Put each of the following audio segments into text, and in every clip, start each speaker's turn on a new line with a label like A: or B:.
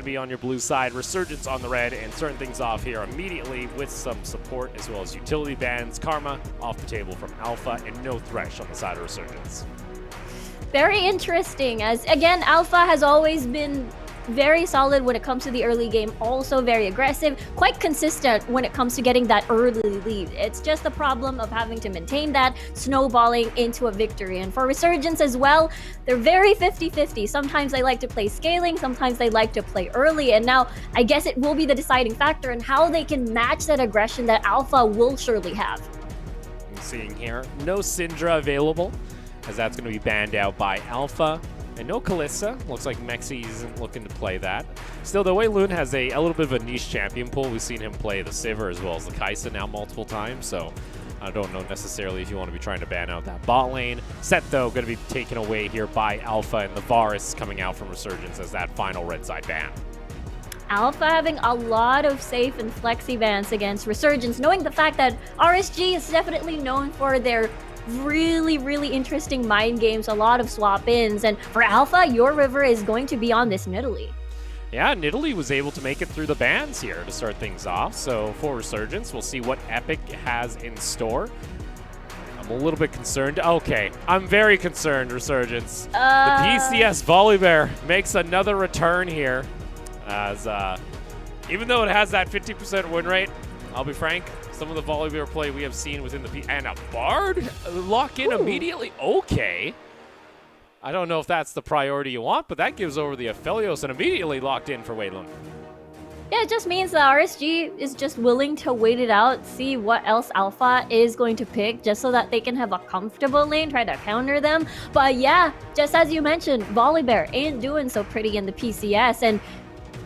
A: be on your blue side, Resurgence on the red, and starting things off here immediately with some support as well as utility bans. Karma off the table from Alpha, and no Thresh on the side of Resurgence.
B: Very interesting, as again, Alpha has always been very solid when it comes to the early game, also very aggressive, quite consistent when it comes to getting that early lead. It's just the problem of having to maintain that, snowballing into a victory. And for Resurgence as well, they're very 50-50. Sometimes they like to play scaling, sometimes they like to play early, and now I guess it will be the deciding factor in how they can match that aggression that Alpha will surely have.
A: I'm seeing here, no Syndra available, as that's going to be banned out by Alpha. And no Kalista. Looks like Mexi isn't looking to play that. Still, the way Loon has a little bit of a niche champion pool. We've seen him play the Sivir as well as the Kai'Sa now multiple times, so I don't know necessarily if you want to be trying to ban out that bot lane. Set, though, going to be taken away here by Alpha, and the Varus coming out from Resurgence as that final red side ban.
B: Alpha having a lot of safe and flexi bans against Resurgence, knowing the fact that RSG is definitely known for their really interesting mind games, a lot of swap-ins, and for Alpha, your river is going to be on this Nidalee.
A: Yeah, Nidalee was able to make it through the bans here to start things off, so for Resurgence, we'll see what Epic has in store. I'm a little bit concerned. Okay, I'm very concerned, Resurgence. The PCS Volibear makes another return here, as even though it has that 50% win rate, I'll be frank, some of the Volibear play we have seen within the and a Bard lock in immediately. Okay. I don't know if that's the priority you want, but that gives over the Aphelios and immediately locked in for Wei Lun.
B: Yeah, it just means that RSG is just willing to wait it out, see what else Alpha is going to pick, just so that they can have a comfortable lane, try to counter them. But yeah, just as you mentioned, Volibear ain't doing so pretty in the PCS, and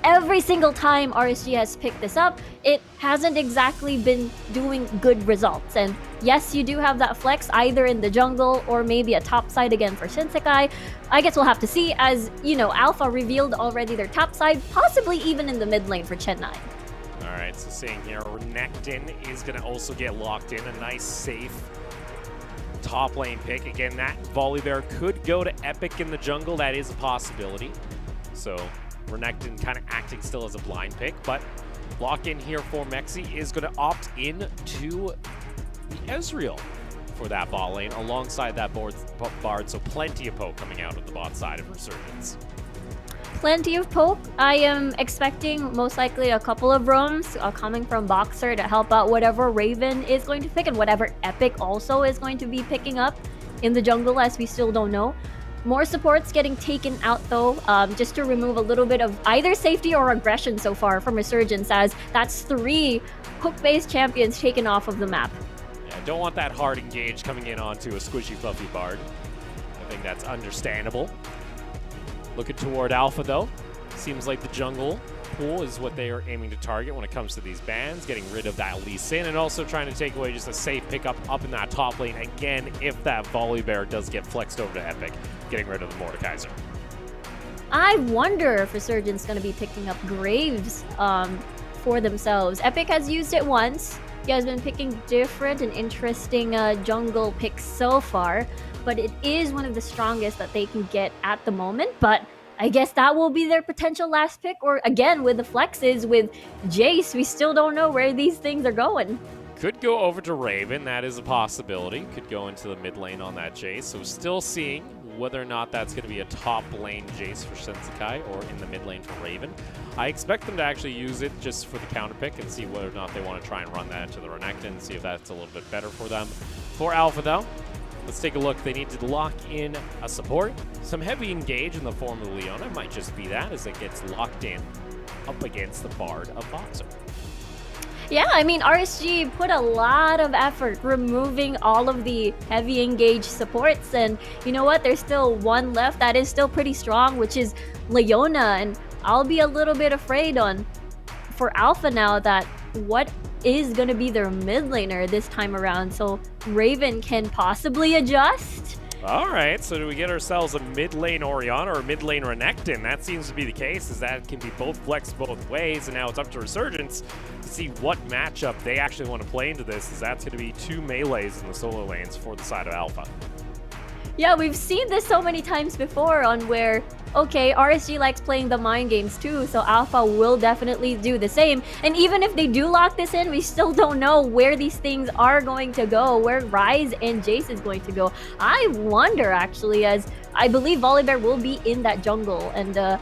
B: every single time RSG has picked this up, it hasn't exactly been doing good results. And yes, you do have that flex either in the jungle or maybe a top side again for Shinsekai. I guess we'll have to see, as, you know, Alpha revealed already their top side, possibly even in the mid lane for Chennai.
A: All right, so seeing here, Renekton is going to also get locked in. A nice, safe top lane pick. Again, that Volibear could go to Epic in the jungle. That is a possibility. So Renekton kind of acting still as a blind pick, but lock in here for Mexi is going to opt in to the Ezreal for that bot lane alongside that Bard, so plenty of poke coming out of the bot side of Resurgence.
B: Plenty of poke. I am expecting most likely a couple of roams coming from Boxer to help out whatever Raven is going to pick and whatever Epic also is going to be picking up in the jungle, as we still don't know. More supports getting taken out, though, just to remove a little bit of either safety or aggression so far from Resurgence, as that's 3 hook-based champions taken off of the map.
A: Yeah, don't want that hard engage coming in onto a squishy, fluffy Bard. I think that's understandable. Looking toward Alpha, though. Seems like the jungle pool is what they are aiming to target when it comes to these bans, getting rid of that Lee Sin, and also trying to take away just a safe pickup up in that top lane, again, if that Volibear does get flexed over to Epic, getting rid of the Mordekaiser.
B: I wonder if Resurgence is going to be picking up Graves for themselves. Epic has used it once. You guys have been picking different and interesting jungle picks so far, but it is one of the strongest that they can get at the moment. But I guess that will be their potential last pick, or again, with the flexes, with Jace, we still don't know where these things are going.
A: Could go over to Raven, that is a possibility. Could go into the mid lane on that Jace, so still seeing whether or not that's going to be a top lane Jace for Shinsekai or in the mid lane for Raven. I expect them to actually use it just for the counter pick and see whether or not they want to try and run that into the Renekton, see if that's a little bit better for them. For Alpha, though, let's take a look. They need to lock in a support. Some heavy engage in the form of Leona might just be that, as it gets locked in up against the Bard of Boxer.
B: Yeah, I mean, RSG put a lot of effort removing all of the heavy engage supports, and you know what? There's still one left that is still pretty strong, which is Leona, and I'll be a little bit afraid for Alpha now that what is going to be their mid laner this time around, so Raven can possibly adjust.
A: All right, so do we get ourselves a mid lane Orianna or a mid lane Renekton? That seems to be the case, as that can be both flexed both ways, and now it's up to Resurgence to see what matchup they actually want to play into this, as that's going to be 2 melees in the solo lanes for the side of Alpha.
B: Yeah, we've seen this so many times before on where okay, RSG likes playing the mind games too, so Alpha will definitely do the same. And even if they do lock this in, we still don't know where these things are going to go, where Rise and Jace is going to go. I wonder, actually, as I believe Volibear will be in that jungle, and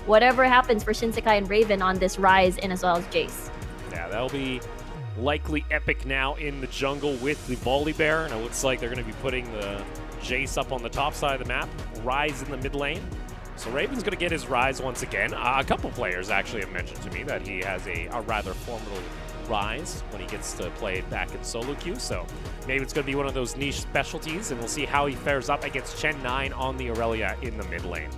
B: whatever happens for Shinsekai and Raven on this Rise, and as well as Jace.
A: Yeah, that'll be likely Epic now in the jungle with the Volibear, and it looks like they're going to be putting the Jace up on the top side of the map, Rise in the mid lane. So Raven's going to get his Rise once again. A couple players actually have mentioned to me that he has a rather formidable Rise when he gets to play back in solo queue, so maybe it's going to be one of those niche specialties, and we'll see how he fares up against Chen 9 on the Aurelia in the mid lane.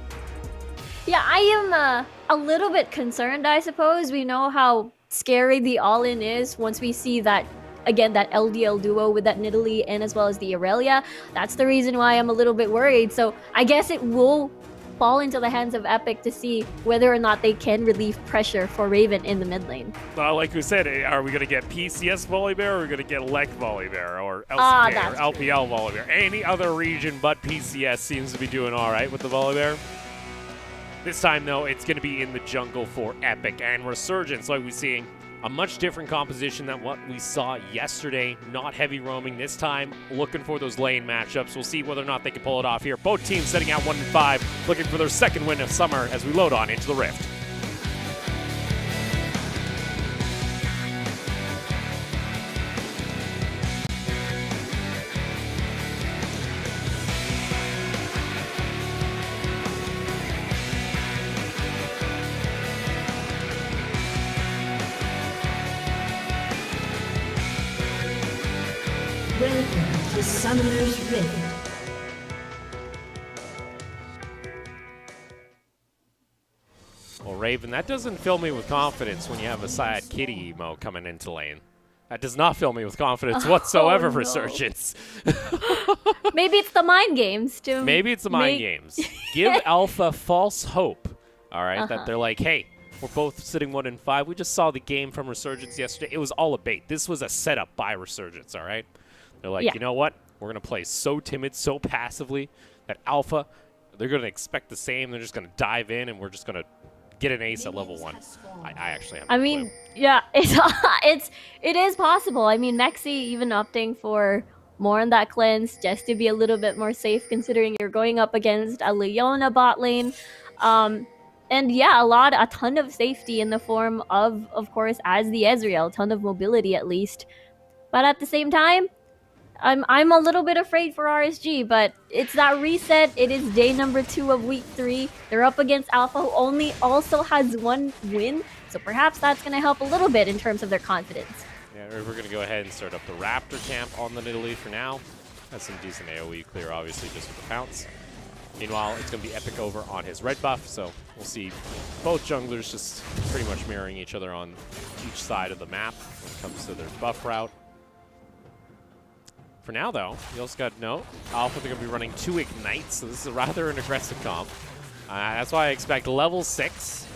B: Yeah, I am a little bit concerned, I suppose. We know how scary the all-in is once we see that, again, that LDL duo with that Nidalee and as well as the Aurelia. That's the reason why I'm a little bit worried. So I guess it will fall into the hands of Epic to see whether or not they can relieve pressure for Raven in the mid lane.
A: Like we said, are we going to get PCS Volibear, or are we going to get LEC Volibear, or LCK, or LPL Volibear? Any other region but PCS seems to be doing all right with the Volibear. This time, though, it's going to be in the jungle for Epic, and Resurgence, like we're seeing, a much different composition than what we saw yesterday. Not heavy roaming this time, looking for those lane matchups. We'll see whether or not they can pull it off here. Both teams setting out 1-5, looking for their second win of summer as we load on into the Rift.
C: Welcome to Summoner's Rift.
A: Well, Raven, that doesn't fill me with confidence when you have a sad kitty emo coming into lane. That does not fill me with confidence whatsoever,
B: no.
A: Resurgence.
B: Maybe it's the mind games to
A: Maybe it's the mind games. Give Alpha false hope, all right, that they're like, hey, we're both sitting 1-5. We just saw the game from Resurgence yesterday. It was all a bait. This was a setup by Resurgence, all right? They're like, you know what? We're going to play so timid, so passively that Alpha, they're going to expect the same. They're just going to dive in, and we're just going to get an ace at level 1. I actually have no clue.
B: Yeah, it is possible. I mean, Mexi even opting for more on that cleanse just to be a little bit more safe, considering you're going up against a Leona bot lane. And yeah, a ton of safety in the form of course, as the Ezreal, a ton of mobility at least. But at the same time, I'm a little bit afraid for RSG, but it's that reset. It is day number 2 of week 3. They're up against Alpha, who only also has 1 win, so perhaps that's going to help a little bit in terms of their confidence.
A: Yeah, we're going to go ahead and start up the Raptor camp on the Nidalee for now. Has some decent AoE clear, obviously, just with the pounce. Meanwhile, it's going to be Epic over on his red buff, so we'll see both junglers just pretty much mirroring each other on each side of the map when it comes to their buff route. For now, though, you also got to know, Alpha, they're going to be running 2 Ignites, so this is rather an aggressive comp. That's why I expect level 6,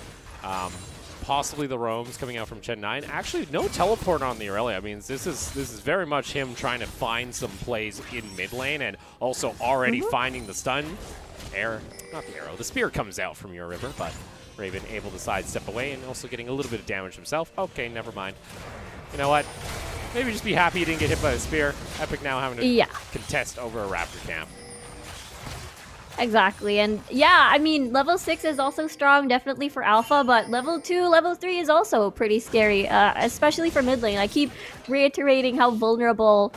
A: possibly the roams coming out from Chen 9. Actually, no teleport on the Aurelia. I mean, this is very much him trying to find some plays in mid lane, and also already finding the stun. The spear comes out from your river, but Raven able to sidestep away and also getting a little bit of damage himself. Okay, never mind. You know what? Maybe just be happy you didn't get hit by the spear. Epic now having to contest over a Raptor camp.
B: Exactly, and yeah, I mean, level 6 is also strong, definitely for Alpha, but level 2, level 3 is also pretty scary, especially for mid lane. I keep reiterating how vulnerable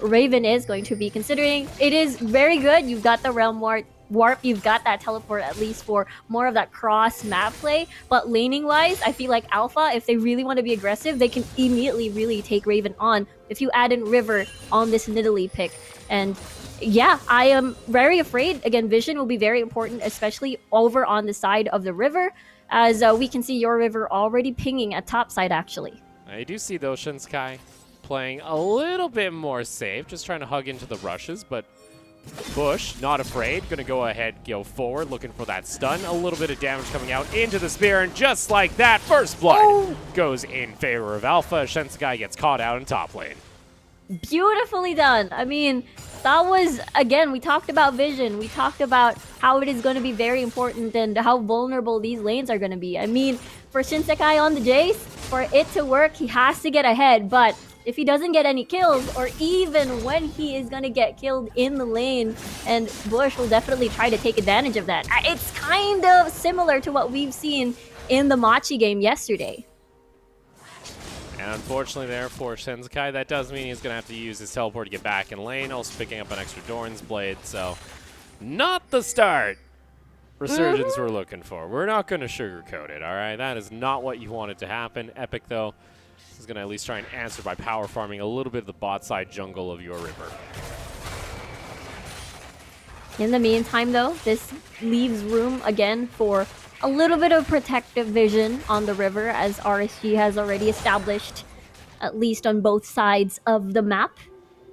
B: Raven is going to be, considering it is very good. You've got the Realm Warp, you've got that teleport at least for more of that cross map play, but laning wise, I feel like Alpha, if they really want to be aggressive, they can immediately really take Raven on if you add in River on this Nidalee pick. And yeah, I am very afraid. Again, vision will be very important, especially over on the side of the river, as we can see your river already pinging at top side, actually.
A: I do see, though, Shinsekai playing a little bit more safe, just trying to hug into the rushes, but Bush, not afraid, going to go ahead, go forward, looking for that stun. A little bit of damage coming out into the spear, and just like that, first blood goes in favor of Alpha. Shinsekai gets caught out in top lane.
B: Beautifully done. I mean, that was, again, we talked about vision. We talked about how it is going to be very important and how vulnerable these lanes are going to be. I mean, for Shinsekai on the Jace, for it to work, he has to get ahead. But if he doesn't get any kills, or even when he is going to get killed in the lane, and Bush will definitely try to take advantage of that. It's kind of similar to what we've seen in the Machi game yesterday.
A: And unfortunately there for Shinsekai, that does mean he's going to have to use his teleport to get back in lane, also picking up an extra Doran's Blade, so not the start Resurgence we're looking for. We're not going to sugarcoat it, all right? That is not what you wanted to happen. Epic, though, is going to at least try and answer by power farming a little bit of the bot side jungle of your river.
B: In the meantime, though, this leaves room again for a little bit of protective vision on the river, as RSG has already established, at least on both sides of the map.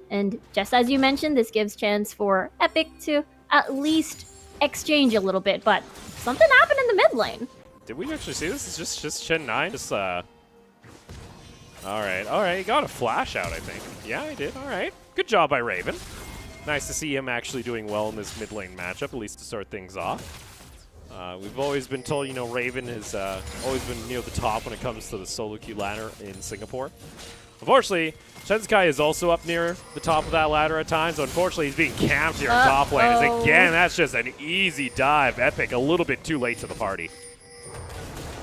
B: And just as you mentioned, this gives chance for Epic to at least exchange a little bit, but something happened in the mid lane.
A: Did we actually see this? It's just Shen 9, just, all right, he got a flash out, I think. Yeah, he did, all right. Good job by Raven. Nice to see him actually doing well in this mid lane matchup, at least to start things off. We've always been told, you know, Raven has always been near the top when it comes to the solo queue ladder in Singapore. Unfortunately, Shinsekai is also up near the top of that ladder at times, so unfortunately he's being camped here in top lane. As again, that's just an easy dive. Epic a little bit too late to the party.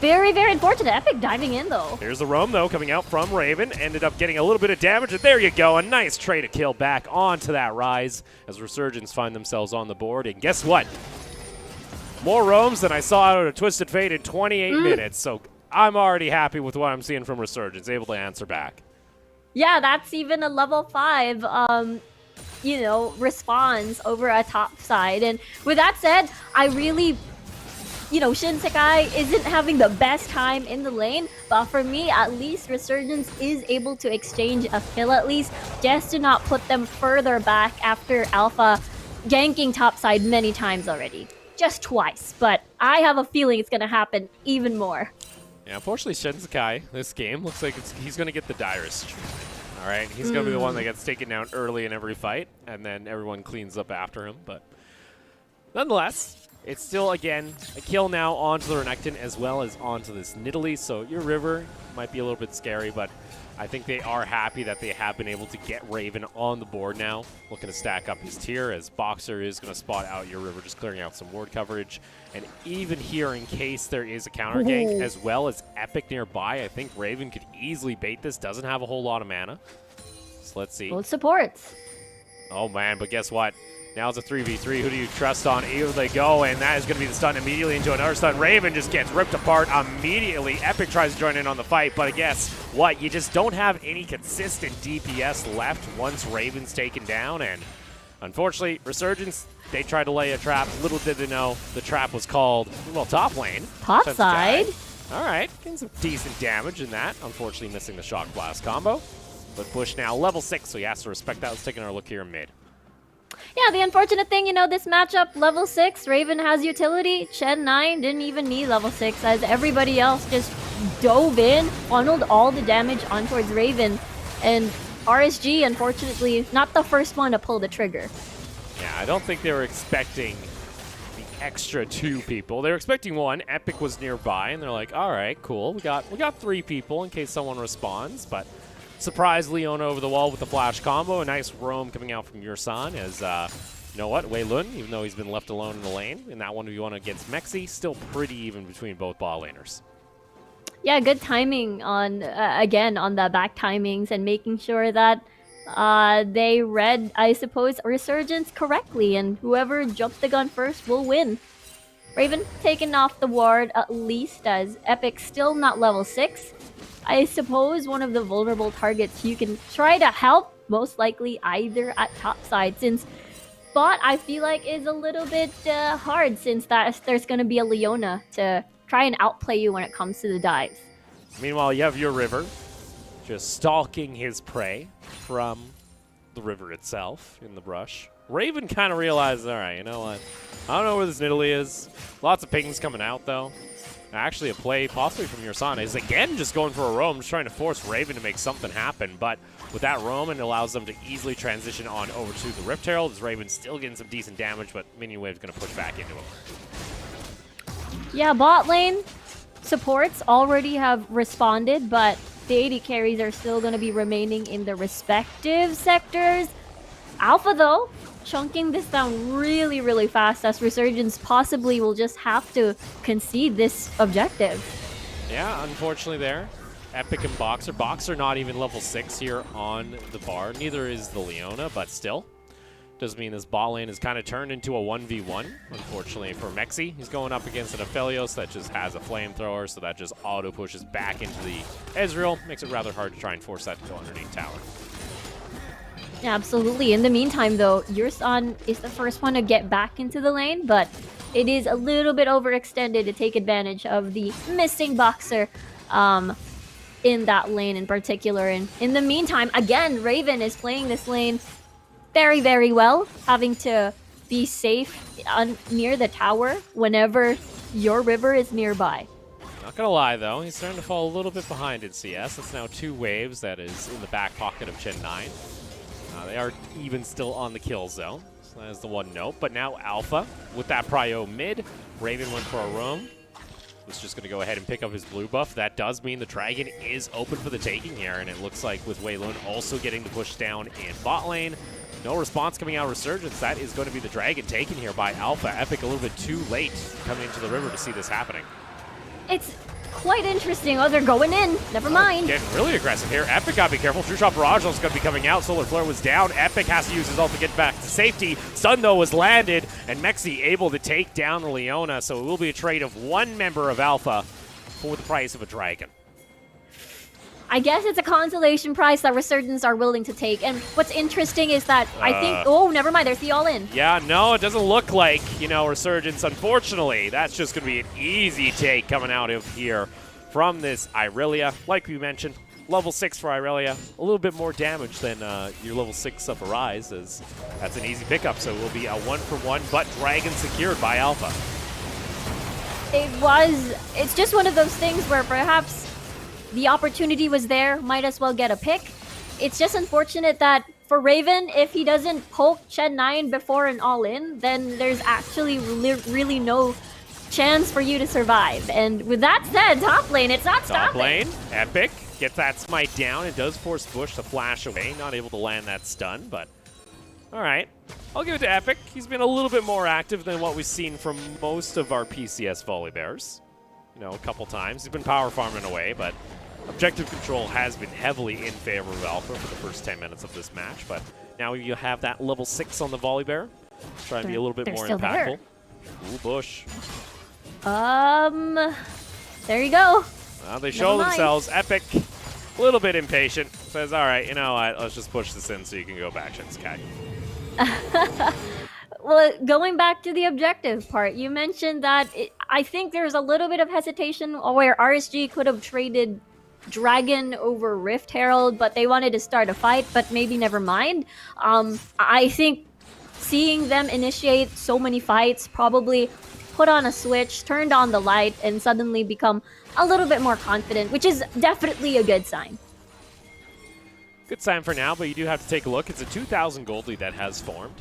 B: Very, very unfortunate. Epic diving in, though.
A: Here's the roam, though, coming out from Raven. Ended up getting a little bit of damage, and there you go. A nice trade to kill back onto that rise as Resurgence find themselves on the board. And guess what? More roams than I saw out of Twisted Fate in 28 minutes, so I'm already happy with what I'm seeing from Resurgence, able to answer back.
B: Yeah, that's even a level 5, you know, response over a top side. And with that said, I really, you know, Shinsekai isn't having the best time in the lane, but for me, at least Resurgence is able to exchange a kill at least, just to not put them further back after Alpha ganking topside many times already. Just twice, but I have a feeling it's going to happen even more.
A: Yeah, unfortunately, Shinsekai, this game, looks like he's going to get the direst. All right, he's going to be the one that gets taken down early in every fight, and then everyone cleans up after him. But nonetheless, it's still, again, a kill now onto the Renekton as well as onto this Nidalee. So your river might be a little bit scary, but I think they are happy that they have been able to get Raven on the board now. Looking to stack up his tier as Boxer is going to spot out your river, just clearing out some ward coverage. And even here, in case there is a counter gank, as well as Epic nearby, I think Raven could easily bait this. Doesn't have a whole lot of mana. So let's see.
B: Both supports.
A: Oh, man, but guess what? Now it's a 3v3. Who do you trust on? Here they go, and that is going to be the stun immediately into another stun. Raven just gets ripped apart immediately. Epic tries to join in on the fight, but guess what? You just don't have any consistent DPS left once Raven's taken down, and unfortunately, Resurgence, they tried to lay a trap. Little did they know the trap was called, well, top lane.
B: Top side.
A: All right, getting some decent damage in that. Unfortunately, missing the Shock Blast combo. But Bush now level 6, so he has to respect that. Let's take another look here in mid.
B: Yeah, the unfortunate thing, you know, this matchup, level 6, Raven has utility. Shen 9 didn't even need level 6, as everybody else just dove in, funneled all the damage on towards Raven. And RSG, unfortunately, not the first one to pull the trigger.
A: Yeah, I don't think they were expecting the extra 2 people. They were expecting 1. Epic was nearby, and they're like, all right, cool. We got 3 people in case someone responds, but surprise Leona over the wall with the flash combo. A nice roam coming out from Yursan as, you know what, Wei Lun, even though he's been left alone in the lane, in that 1v1 against Mexi, still pretty even between both bot laners.
B: Yeah, good timing on, again, on the back timings and making sure that they read, I suppose, Resurgence correctly, and whoever jumped the gun first will win. Raven taking off the ward at least, as Epic still not level 6. I suppose one of the vulnerable targets you can try to help, most likely either at top side, since bot I feel like is a little bit hard, since there's going to be a Leona to try and outplay you when it comes to the dives.
A: Meanwhile, you have your river just stalking his prey from the river itself in the brush. Raven kind of realizes, all right, you know what? I don't know where this Nidalee is. Lots of pings coming out, though. Actually, a play possibly from Yursana is again just going for a roam, just trying to force Raven to make something happen. But with that roam, it allows them to easily transition on over to the Rift Herald, as Raven's still getting some decent damage, but Minion Wave's going to push back into him.
B: Yeah, bot lane supports already have responded, but the AD carries are still going to be remaining in their respective sectors. Alpha, though, chunking this down really, really fast, as Resurgence possibly will just have to concede this objective.
A: Yeah, unfortunately there. Epic and Boxer. Boxer not even level 6 here on the bar. Neither is the Leona, but still. Does mean this bot lane is kind of turned into a 1v1. Unfortunately for Mexi, he's going up against an Aphelios that just has a flamethrower, so that just auto pushes back into the Ezreal. Makes it rather hard to try and force that to go underneath tower.
B: Absolutely. In the meantime, though, Yursan is the first one to get back into the lane, but it is a little bit overextended to take advantage of the missing Boxer in that lane in particular. And in the meantime, again, Raven is playing this lane very, very well, having to be safe near the tower whenever your river is nearby.
A: Not gonna lie, though, he's starting to fall a little bit behind in CS. It's now 2 waves that is in the back pocket of Gen 9. They are even still on the kill zone, so that is the one note. But now Alpha, with that prio mid, Raven went for a roam. Was just going to go ahead and pick up his blue buff. That does mean the Dragon is open for the taking here, and it looks like with Wei Lun also getting the push down in bot lane. No response coming out of Resurgence. That is going to be the Dragon taken here by Alpha. Epic a little bit too late coming into the river to see this happening.
B: It's quite interesting. Oh, they're going in. Never mind.
A: Getting really aggressive here. Epic got to be careful. True Shot Barrage is going to be coming out. Solar Flare was down. Epic has to use his ult to get back to safety. Stun, though, was landed, and Mexi able to take down the Leona, so it will be a trade of 1 member of Alpha for the price of a Dragon.
B: I guess it's a consolation price that Resurgence are willing to take. And what's interesting is that I think... Oh, never mind. There's the all-in.
A: Yeah, no, it doesn't look like, Resurgence, unfortunately. That's just going to be an easy take coming out of here from this Irelia. Like we mentioned, level 6 for Irelia. A little bit more damage than your level 6 of Arise, as that's an easy pickup. So it will be a 1-for-1, but Dragon secured by Alpha.
B: It's just one of those things where perhaps the opportunity was there, might as well get a pick. It's just unfortunate that for Raven, if he doesn't poke Gen 9 before an all-in, then there's actually really no chance for you to survive. And with that said, top lane, it's not stopping.
A: Top lane, Epic gets that smite down. It does force Bush to flash away. Not able to land that stun, but all right. I'll give it to Epic. He's been a little bit more active than what we've seen from most of our PCS volley bears. A couple times. He's been power farming away, but objective control has been heavily in favor of Alpha for the first 10 minutes of this match. But now you have that level 6 on the volley bear. Try and be a little bit more impactful. Ooh, Bush.
B: There you go.
A: Well, they show themselves. Epic, a little bit impatient. Says, all right, you know what? Let's just push this in so you can go back, Shinsuke.
B: Well, going back to the objective part, you mentioned that I think there's a little bit of hesitation where RSG could have traded Dragon over Rift Herald, but they wanted to start a fight, but maybe never mind. I think seeing them initiate so many fights, probably put on a switch, turned on the light, and suddenly become a little bit more confident, which is definitely a good sign.
A: Good sign for now, but you do have to take a look. It's a 2,000 gold lead that has formed,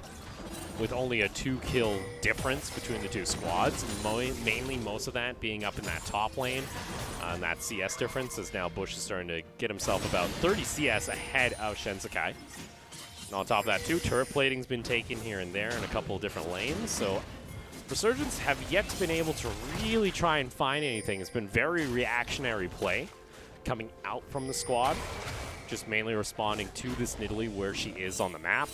A: with only a 2-kill difference between the two squads. Mainly most of that being up in that top lane. And that CS difference is now Bush is starting to get himself about 30 CS ahead of Shinsuke. And on top of that too, turret plating's been taken here and there in a couple of different lanes. So Resurgence have yet to been able to really try and find anything. It's been very reactionary play coming out from the squad. Just mainly responding to this Nidalee where she is on the map.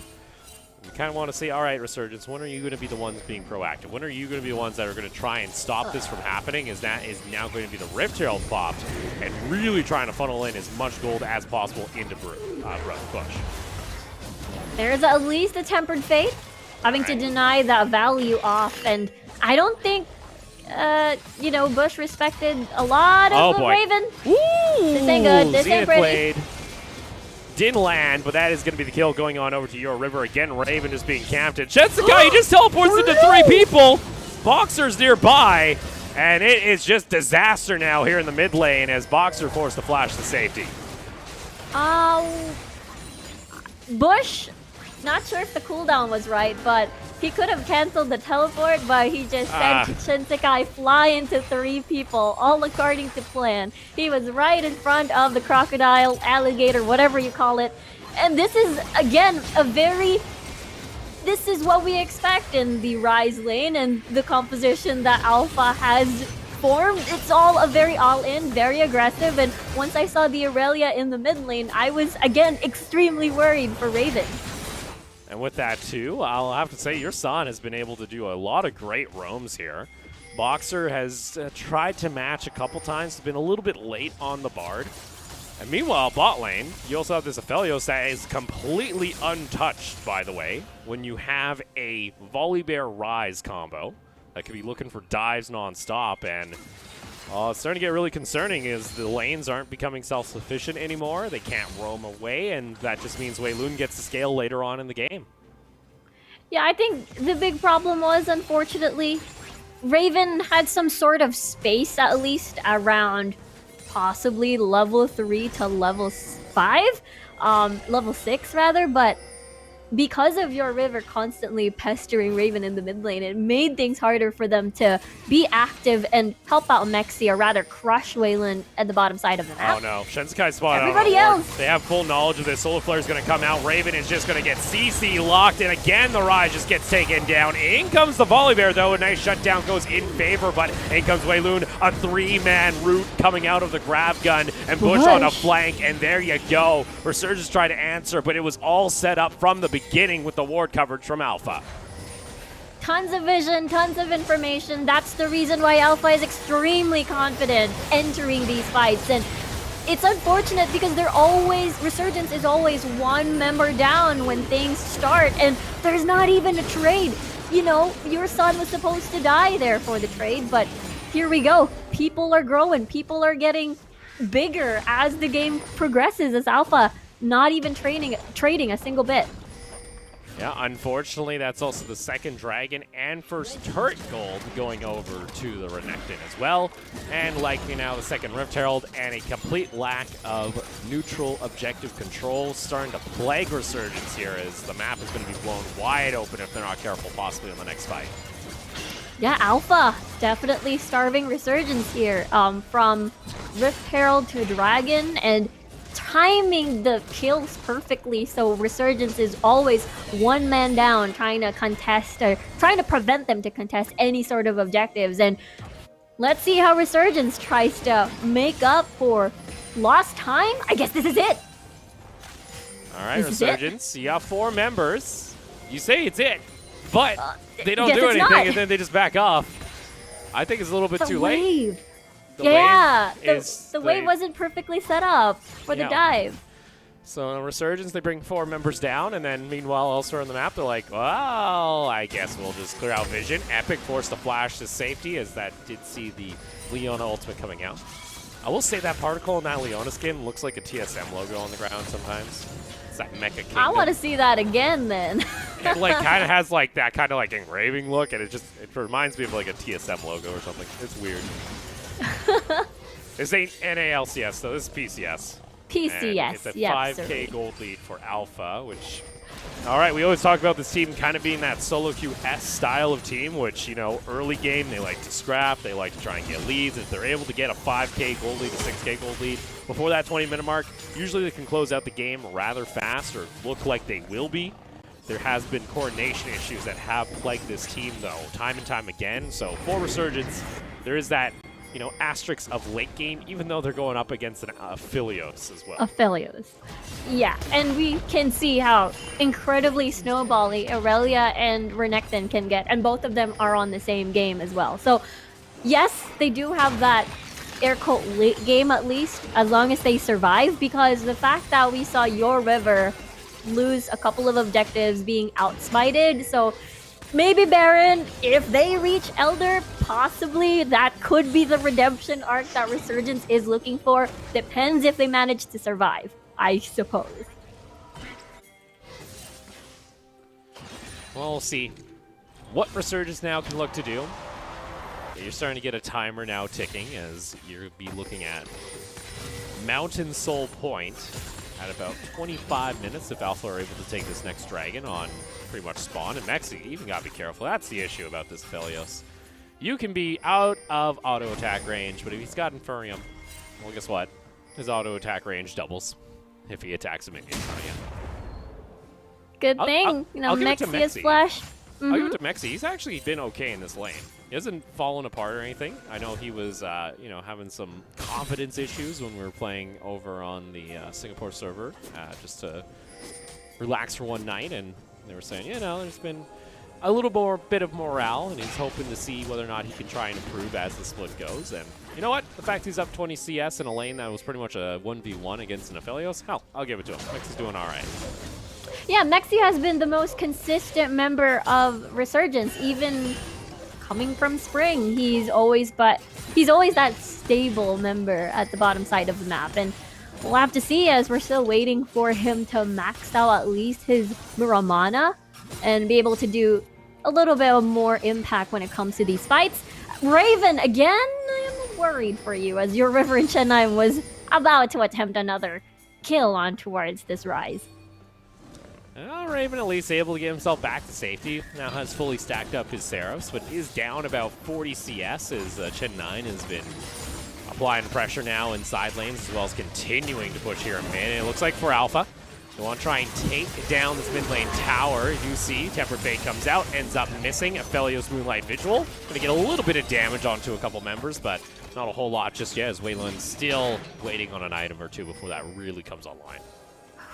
A: You kind of want to say, all right, Resurgence, when are you going to be the ones being proactive? When are you going to be the ones that are going to try and stop this from happening? Is that is now going to be the Rift Herald popped and really trying to funnel in as much gold as possible into Bush.
B: There's at least a tempered fate, having to deny that value off, and I don't think, Bush respected a lot of the Raven.
A: Ooh,
B: this ain't good. This ain't pretty.
A: Played. Didn't land, but that is going to be the kill going on over to your river. Again, Raven is being camped. And Shinsuke, he just teleports into 3 people. Boxer's nearby. And it is just disaster now here in the mid lane as Boxer forced to flash to safety.
B: Bush, not sure if the cooldown was right, but he could have canceled the teleport, but he just sent Shinsekai fly into 3 people, all according to plan. He was right in front of the crocodile, alligator, whatever you call it. And this is, again, this is what we expect in the Rise lane and the composition that Alpha has formed. It's all a very all-in, very aggressive, and once I saw the Aurelia in the mid lane, I was, again, extremely worried for Raven.
A: And with that, too, I'll have to say your San has been able to do a lot of great roams here. Boxer has tried to match a couple times, been a little bit late on the Bard. And meanwhile, bot lane, you also have this Aphelios that is completely untouched, by the way, when you have a Volibear Rise combo that could be looking for dives non-stop. And it's starting to get really concerning is the lanes aren't becoming self-sufficient anymore. They can't roam away, and that just means Wei Lun gets to scale later on in the game.
B: Yeah, I think the big problem was, unfortunately, Raven had some sort of space, at least, around possibly level 3 to level 5, level 6 rather, but because of your River constantly pestering Raven in the mid lane, it made things harder for them to be active and help out Mexi, or rather crush Wei Lun at the bottom side of the map.
A: Oh no, Shinsekai spot
B: Everybody else!
A: They have full knowledge of this. Solar Flare is going to come out. Raven is just going to get CC locked, and again the Rise just gets taken down. In comes the Volibear though, a nice shutdown goes in favor, but in comes Wei Lun, a 3-man route coming out of the grab gun, and Bush on a flank, and there you go. Resurgence tried to answer, but it was all set up from the beginning with the ward coverage from Alpha.
B: Tons of vision, tons of information. That's the reason why Alpha is extremely confident entering these fights. And it's unfortunate because Resurgence is always 1 member down when things start, and there's not even a trade. You know, your son was supposed to die there for the trade, but here we go. People are growing, people are getting bigger as the game progresses, as Alpha not even trading a single bit.
A: Yeah, unfortunately, that's also the second Dragon and first Turret Gold going over to the Renekton as well. And likely now the second Rift Herald, and a complete lack of neutral objective control starting to plague Resurgence here, as the map is going to be blown wide open if they're not careful, possibly on the next fight.
B: Yeah, Alpha definitely starving Resurgence here. From Rift Herald to Dragon, and timing the kills perfectly, so Resurgence is always 1 man down, trying to contest, or trying to prevent them to contest any sort of objectives. And let's see how Resurgence tries to make up for lost time. I guess this is it.
A: All right, Resurgence, you got 4 members. You say it's it, but they don't do anything, and then they just back off. I think it's a little bit too late. The wave wasn't perfectly set up for the dive. So Resurgence, they bring 4 members down, and then meanwhile elsewhere on the map, they're like, well, I guess we'll just clear out vision. Epic forced to flash to safety, as that did see the Leona ultimate coming out. I will say that particle in that Leona skin looks like a TSM logo on the ground sometimes. It's that Mecha Kingdom.
B: I want to see that again then.
A: It like kind of has like that kind of like engraving look, and it reminds me of like a TSM logo or something. It's weird. This ain't NALCS though, this is PCS.
B: PCS,
A: and it's a
B: yes,
A: 5K gold lead for Alpha, which, all right, we always talk about this team kind of being that solo QS style of team, which, you know, early game, they like to scrap, they like to try and get leads. If they're able to get a 5K gold lead, a 6K gold lead, before that 20-minute mark, usually they can close out the game rather fast, or look like they will be. There has been coordination issues that have plagued this team, though, time and time again. So for Resurgence, there is that, you know, asterisk of late game, even though they're going up against an Aphelios as well.
B: Aphelios. Yeah, and we can see how incredibly snowbally Aurelia and Renekton can get, and both of them are on the same game as well. So, yes, they do have that air quote late game at least, as long as they survive, because the fact that we saw your River lose a couple of objectives being outsmited, so maybe Baron, if they reach Elder, possibly that could be the redemption arc that Resurgence is looking for. Depends if they manage to survive, I suppose.
A: Well, we'll see what Resurgence now can look to do. You're starting to get a timer now ticking as you'll be looking at Mountain Soul Point at about 25 minutes if Alpha are able to take this next dragon on pretty much spawn. And Mexi, you even got to be careful. That's the issue about this Aphelios. You can be out of auto attack range, but if he's got Infurium, well, guess what? His auto attack range doubles if he attacks a minion in front of you.
B: Good thing, Mexi is flash.
A: I'll give it to Mexi. He's actually been okay in this lane. He hasn't fallen apart or anything. I know he was, having some confidence issues when we were playing over on the Singapore server just to relax for one night, and they were saying, there's been a little bit of morale, and he's hoping to see whether or not he can try and improve as the split goes. And you know what? The fact he's up 20 CS in a lane that was pretty much a 1v1 against an Aphelios, hell, I'll give it to him. Mexi's doing all right.
B: Yeah, Mexi has been the most consistent member of Resurgence, even coming from Spring. He's always that stable member at the bottom side of the map, and we'll have to see as we're still waiting for him to max out at least his Muramana and be able to do a little bit of more impact when it comes to these fights. Raven, again, I am worried for you as your River in Chennai was about to attempt another kill on towards this Rise.
A: Well, Raven at least able to get himself back to safety. Now has fully stacked up his Seraphs, but is down about 40 CS as Chen 9 has been applying pressure now in side lanes as well as continuing to push here in mid. It looks like for Alpha, they want to try and take down this mid lane tower. You see, Tempered Fate comes out, ends up missing Aphelios Moonlight Vigil. Going to get a little bit of damage onto a couple members, but not a whole lot just yet as Wayland's still waiting on an item or two before that really comes online.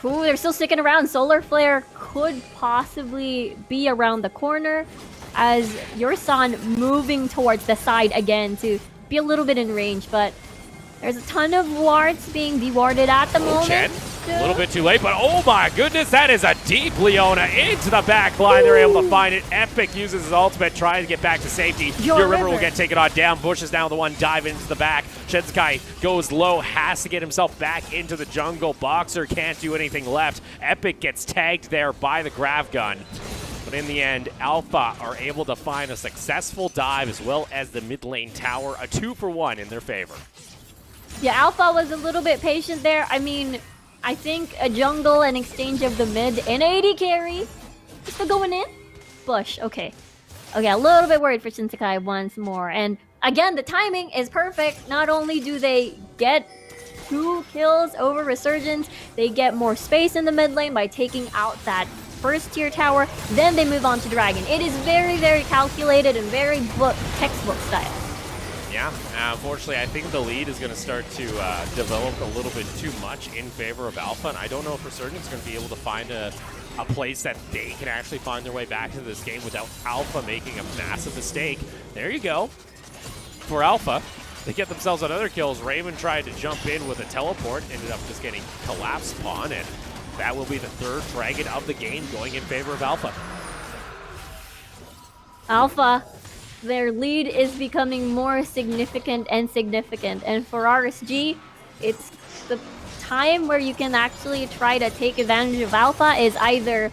B: Ooh, they're still sticking around. Solar Flare could possibly be around the corner as your son moving towards the side again to be a little bit in range, but there's a ton of wards being dewarded at the moment.
A: Chen, a little bit too late, but oh my goodness, that is a deep Leona into the back line. They're able to find it. Epic uses his ultimate, trying to get back to safety. Your River will get taken on down. Bush is now the one diving into the back. Shensekai goes low, has to get himself back into the jungle. Boxer can't do anything left. Epic gets tagged there by the grav gun. But in the end, Alpha are able to find a successful dive as well as the mid lane tower, a 2-for-1 in their favor.
B: Yeah, Alpha was a little bit patient there. I mean, I think a jungle and exchange of the mid and AD carry. Still going in? Bush, okay. Okay, a little bit worried for Shinsekai once more. And again, the timing is perfect. Not only do they get 2 kills over Resurgence, they get more space in the mid lane by taking out that first tier tower. Then they move on to Dragon. It is very, very calculated and very textbook style.
A: Yeah, unfortunately, I think the lead is going to start to develop a little bit too much in favor of Alpha, and I don't know if Resurgence is going to be able to find a place that they can actually find their way back into this game without Alpha making a massive mistake. There you go. For Alpha, they get themselves another kills. Raven tried to jump in with a teleport, ended up just getting collapsed upon, and that will be the 3rd dragon of the game going in favor of Alpha.
B: Alpha, their lead is becoming more significant and significant. And for RSG, it's the time where you can actually try to take advantage of Alpha is either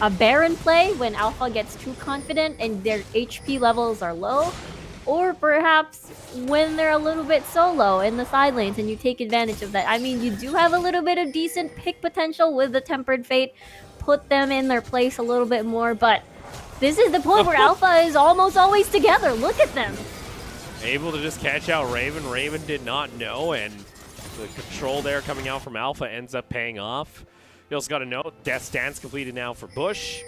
B: a Baron play when Alpha gets too confident and their HP levels are low, or perhaps when they're a little bit solo in the side lanes and you take advantage of that. I mean, you do have a little bit of decent pick potential with the Tempered Fate, put them in their place a little bit more, but this is the point where Alpha is almost always together. Look at them.
A: Able to just catch out Raven. Raven did not know, and the control there coming out from Alpha ends up paying off. You also got to note, Death Stance completed now for Bush.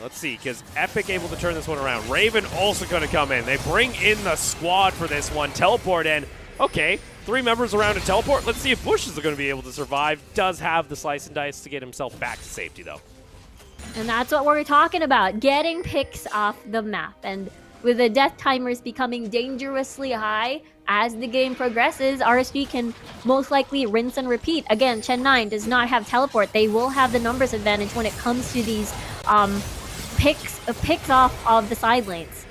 A: Let's see, because Epic able to turn this one around. Raven also going to come in. They bring in the squad for this one. Teleport in. Okay, 3 members around to teleport. Let's see if Bush is going to be able to survive. Does have the slice and dice to get himself back to safety, though.
B: And that's what we're talking about, getting picks off the map. And with the death timers becoming dangerously high as the game progresses, RSG can most likely rinse and repeat. Again, Chen 9 does not have teleport. They will have the numbers advantage when it comes to these picks off of the side lanes.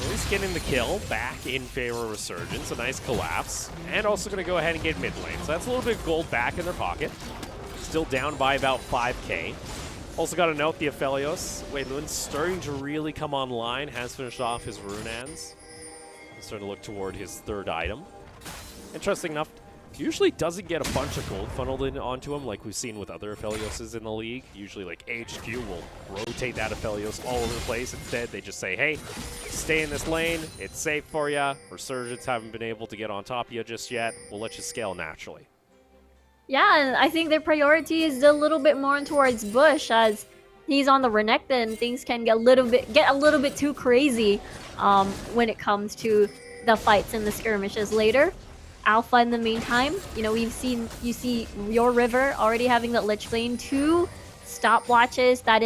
A: At least getting the kill back in favor of Resurgence. A nice collapse. And also going to go ahead and get mid lane. So that's a little bit of gold back in their pocket. Still down by about 5k. Also got to note the Aphelios. Wei-Lun starting to really come online. Has finished off his Runaan's. Starting to look toward his third item. Interesting enough, usually doesn't get a bunch of gold funneled in onto him like we've seen with other Aphelioses in the league. Usually like HQ will rotate that Aphelios all over the place. Instead, they just say, hey, stay in this lane. It's safe for you. Resurgence haven't been able to get on top of you just yet. We'll let you scale naturally.
B: Yeah, and I think their priority is a little bit more towards Bush, as he's on the Renekton and things can get a little bit too crazy when it comes to the fights and the skirmishes later. Alpha in the meantime, you know, you see your River already having that Lich Bane, 2 stopwatches that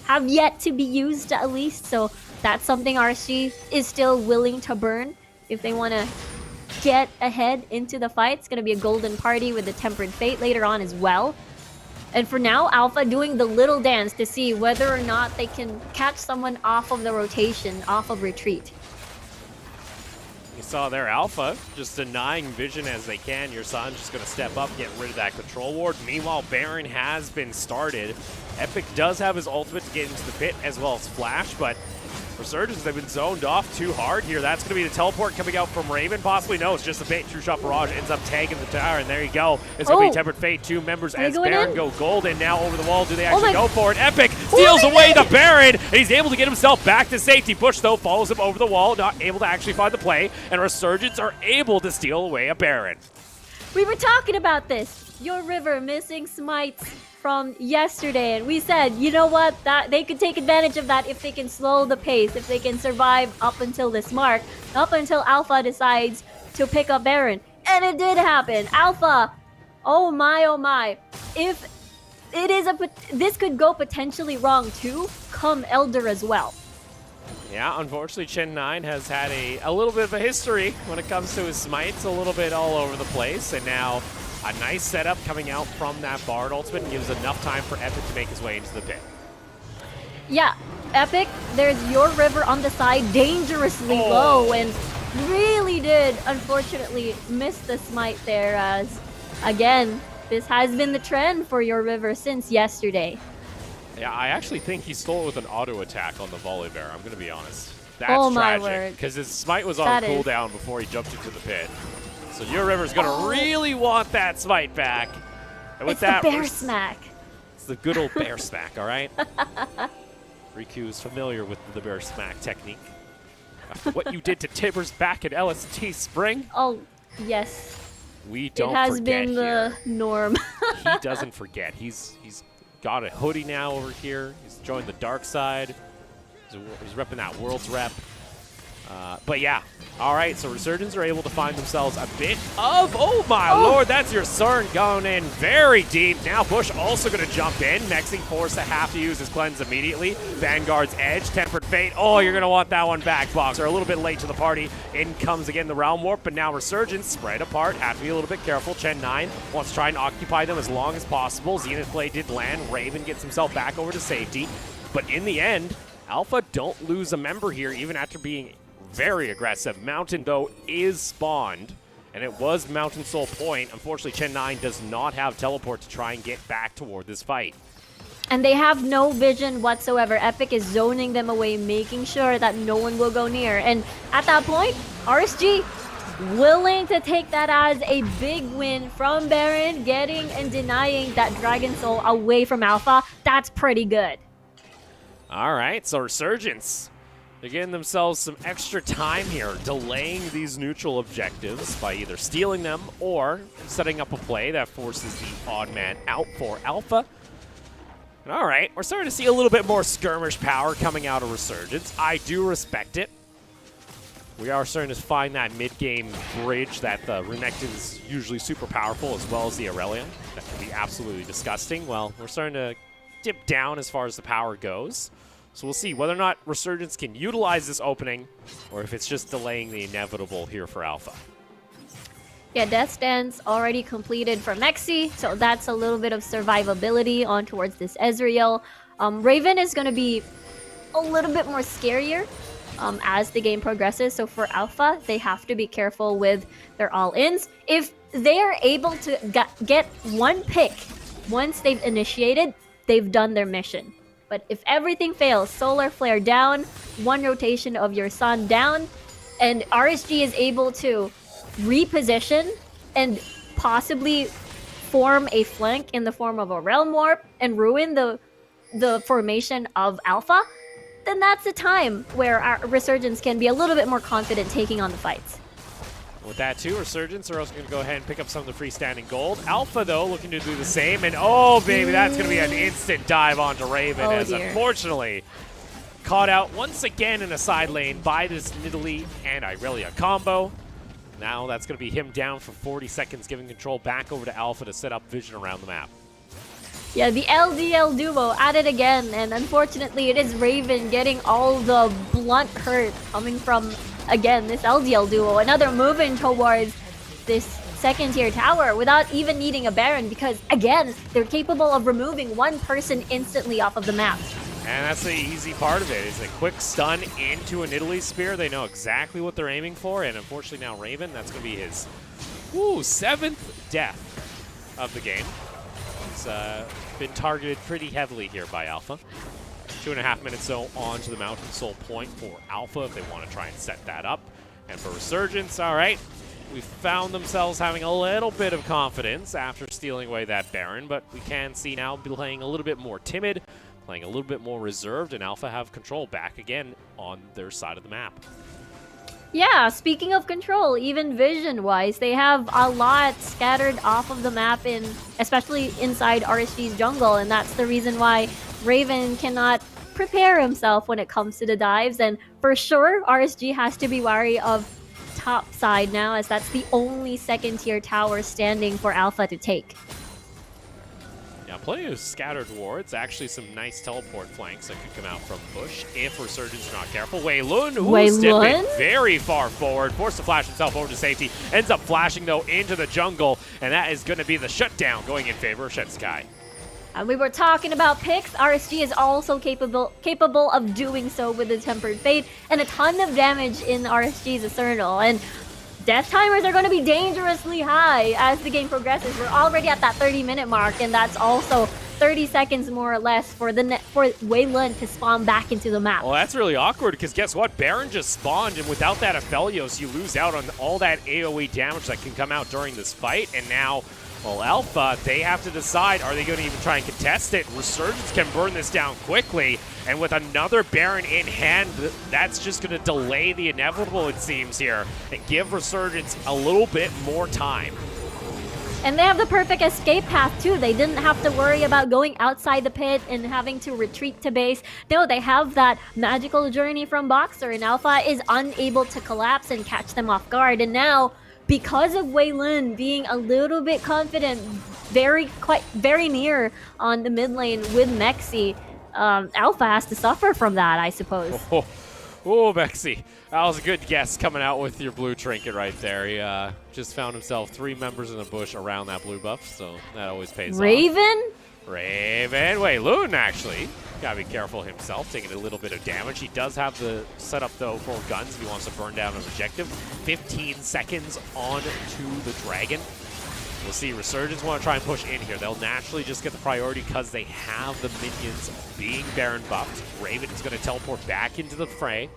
B: have yet to be used at least, so that's something RSG is still willing to burn if they want to get ahead into the fight. It's going to be a golden party with the Tempered Fate later on as well. And for now, Alpha doing the little dance to see whether or not they can catch someone off of the rotation, off of retreat.
A: You saw there Alpha just denying vision as they can. Your son's just going to step up, get rid of that control ward. Meanwhile, Baron has been started. Epic does have his ultimate to get into the pit as well as Flash, but Resurgence, they've been zoned off too hard here. That's going to be the teleport coming out from Raven. Possibly, no, it's just a bait. True Shot Barrage ends up tagging the tower, and there you go. It's going to be Tempered Fate. 2 members as Baron go golden. Now over the wall. Do they actually go for it? Epic steals away the Baron, and he's able to get himself back to safety. Bush, though, follows him over the wall, not able to actually find the play, and Resurgence are able to steal away a Baron.
B: We were talking about this. Your River missing smites from yesterday, and we said, you know what, that they could take advantage of that if they can slow the pace, if they can survive up until this mark, up until Alpha decides to pick up Baron. And it did happen. Alpha, oh my, if it is this could go potentially wrong too, come Elder as well.
A: Yeah, unfortunately, Chen 9 has had a little bit of a history when it comes to his smites, a little bit all over the place, and now a nice setup coming out from that Bard ultimate gives enough time for Epic to make his way into the pit.
B: Yeah, Epic, there's your River on the side, dangerously low, and really did, unfortunately, miss the smite there, as, again, this has been the trend for your River since yesterday.
A: Yeah, I actually think he stole it with an auto attack on the volley bear, I'm going to be honest. That's tragic, because his smite was on cooldown before he jumped into the pit. So your River's going to really want that smite back. And with
B: it's the bear smack.
A: It's the good old bear smack, all right? Riku's familiar with the bear smack technique. After what you did to Tibbers back at LST Spring.
B: Oh, yes.
A: We don't forget.
B: It has been the norm.
A: He doesn't forget. He's got a hoodie now over here. He's joined the dark side. He's repping that Worlds rep. But yeah, all right, so Resurgence are able to find themselves a bit of, oh my lord, that's your Cern going in very deep. Now Bush also going to jump in. Mexing forced to have to use his cleanse immediately. Vanguard's Edge, Tempered Fate. Oh, you're going to want that one back, Box. They're a little bit late to the party. In comes again the Realm Warp, but now Resurgence spread apart. Have to be a little bit careful. Chen 9 wants to try and occupy them as long as possible. Zenith Play did land. Raven gets himself back over to safety. But in the end, Alpha don't lose a member here, even after being very aggressive. Mountain, though, is spawned, and it was Mountain Soul Point. Unfortunately, Chen 9 does not have teleport to try and get back toward this fight.
B: And they have no vision whatsoever. Epic is zoning them away, making sure that no one will go near. And at that point, RSG willing to take that as a big win from Baron, getting and denying that Dragon Soul away from Alpha. That's pretty good.
A: All right, so Resurgence, they're getting themselves some extra time here, delaying these neutral objectives by either stealing them or setting up a play that forces the odd man out for Alpha. And all right, we're starting to see a little bit more skirmish power coming out of Resurgence. I do respect it. We are starting to find that mid-game bridge that the Renekton's usually super powerful, as well as the Aurelion. That can be absolutely disgusting. Well, we're starting to dip down as far as the power goes. So we'll see whether or not Resurgence can utilize this opening, or if it's just delaying the inevitable here for Alpha.
B: Yeah, Death Dance already completed for Mexi, so that's a little bit of survivability on towards this Ezreal. Raven is going to be a little bit more scarier as the game progresses, so for Alpha, they have to be careful with their all-ins. If they are able to get one pick once they've initiated, they've done their mission. But if everything fails, Solar Flare down, one rotation of your Sun down, and RSG is able to reposition and possibly form a flank in the form of a Realm Warp and ruin the formation of Alpha, then that's the time where our Resurgence can be a little bit more confident taking on the fights.
A: With that too, Resurgence are also going to go ahead and pick up some of the freestanding gold. Alpha, though, looking to do the same. And oh, baby, that's going to be an instant dive onto Raven, as unfortunately caught out once again in a side lane by this Nidalee and Irelia combo. Now that's going to be him down for 40 seconds, giving control back over to Alpha to set up vision around the map.
B: Yeah, the LDL duo at it again, and unfortunately it is Raven getting all the blunt hurt coming from, again, this LDL duo. Another move in towards this second tier tower without even needing a Baron because, again, they're capable of removing one person instantly off of the map.
A: And that's the easy part of it, is a quick stun into a Nidalee Spear. They know exactly what they're aiming for, and unfortunately now Raven, that's going to be his 7th death of the game. He's been targeted pretty heavily here by Alpha. 2.5 minutes though onto the Mountain Soul point for Alpha if they want to try and set that up. And for Resurgence, all right, we found themselves having a little bit of confidence after stealing away that Baron, but we can see now playing a little bit more timid, playing a little bit more reserved, and Alpha have control back again on their side of the map.
B: Yeah, speaking of control, even vision-wise, they have a lot scattered off of the map, especially inside RSG's jungle, and that's the reason why Raven cannot prepare himself when it comes to the dives, and for sure, RSG has to be wary of top side now, as that's the only second-tier tower standing for Alpha to take.
A: Yeah, plenty of scattered wards. Actually, some nice teleport flanks that could come out from Bush if Resurgence are not careful. Wei Lun, who's stepping very far forward, forced to flash himself over to safety. Ends up flashing, though, into the jungle, and that is going to be the shutdown going in favor of Shensekai.
B: And we were talking about picks. RSG is also capable of doing so with the Tempered Fate and a ton of damage in RSG's Eternal. And death timers are going to be dangerously high as the game progresses. We're already at that 30-minute mark, and that's also 30 seconds more or less for Wei Lun to spawn back into the map.
A: Well, that's really awkward because guess what? Baron just spawned, and without that Aphelios, you lose out on all that AoE damage that can come out during this fight. And now, well, Alpha, they have to decide, are they going to even try and contest it? Resurgence can burn this down quickly, and with another Baron in hand, that's just going to delay the inevitable, it seems, here, and give Resurgence a little bit more time.
B: And they have the perfect escape path, too. They didn't have to worry about going outside the pit and having to retreat to base. No, they have that magical journey from Boxer, and Alpha is unable to collapse and catch them off guard. And now, because of Wei Lun being a little bit confident, very near on the mid lane with Mexi, Alpha has to suffer from that, I suppose.
A: Oh, Mexi. That was a good guess coming out with your blue trinket right there. He just found himself 3 members in the bush around that blue buff, so that always pays off.
B: Raven?
A: Wei Lun, actually. Gotta be careful himself, taking a little bit of damage. He does have the setup, though, for guns if he wants to burn down an objective. 15 seconds on to the Dragon. We'll see. Resurgence want to try and push in here. They'll naturally just get the priority because they have the minions being Baron buffed. Raven is going to teleport back into the fray.